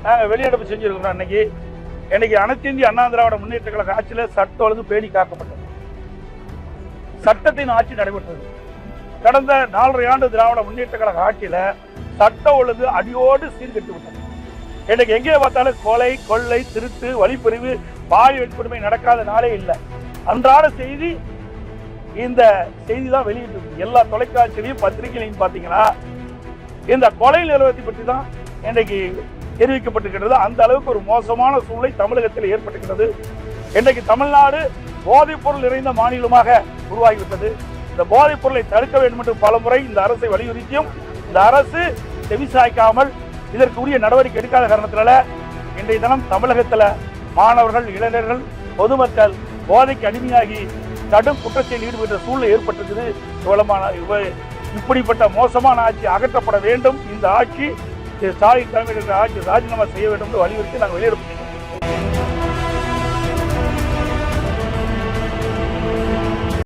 நாங்கள் வெளியெடுப்பு செஞ்சிருக்கிறோம். இன்னைக்கு அனைத்து இந்திய அண்ணா திராவிட முன்னேற்ற கழக ஆட்சியில் சட்டம் ஒழுங்கு பேணி காக்கப்பட்டது, சட்டத்தின் ஆட்சி நடைபெற்றது. கடந்த 4.5 ஆண்டு திராவிட முன்னேற்ற கழக ஆட்சியில சட்ட ஒழுங்கு அடியோடு சீர்கெட்டு விட்டது. இன்னைக்கு எங்கே பார்த்தாலும் கொலை, கொள்ளை, திருட்டு, வழிப்பறிவு, பாலியல் கொடுமை நடக்காத நாளே இல்லை. அன்றாட செய்தி இந்த செய்தி தான் வெளியிட்டு எல்லா தொலைக்காட்சியிலையும் பத்திரிகையிலையும் பார்த்தீங்கன்னா இந்த கொலை நிலவரத்தை பற்றி தான் இன்றைக்கு தெரிவிக்கப்பட்டிருக்கிறது. அந்த அளவுக்கு ஒரு மோசமான சூழ்நிலை தமிழகத்தில் ஏற்பட்டிருக்கிறது. இன்றைக்கு தமிழ்நாடு போதைப் பொருள் நிறைந்த மாநிலமாக உருவாகிவிட்டது. இந்த போதைப் பொருளை தடுக்க வேண்டும் என்று பல முறை இந்த அரசை வலியுறுத்தியும் இந்த அரசு செவிசாய்க்காமல் இதற்கு உரிய நடவடிக்கை எடுக்காத காரணத்தினால இன்றைய தினம் தமிழகத்தில் மாணவர்கள், இளைஞர்கள், பொதுமக்கள் போதைக்கு அடிமையாகி கடும் குற்றத்தில் ஈடுபட்ட சூழ்நிலை ஏற்பட்டிருக்குது. இப்படிப்பட்ட மோசமான ஆட்சி அகற்றப்பட வேண்டும். இந்த ஆட்சி ஸ்டாலின் தலைமையில் ஆட்சி ராஜினாமா செய்ய வேண்டும் என்று வலியுறுத்தி நாங்கள் வெளியிடப்பட்டோம்.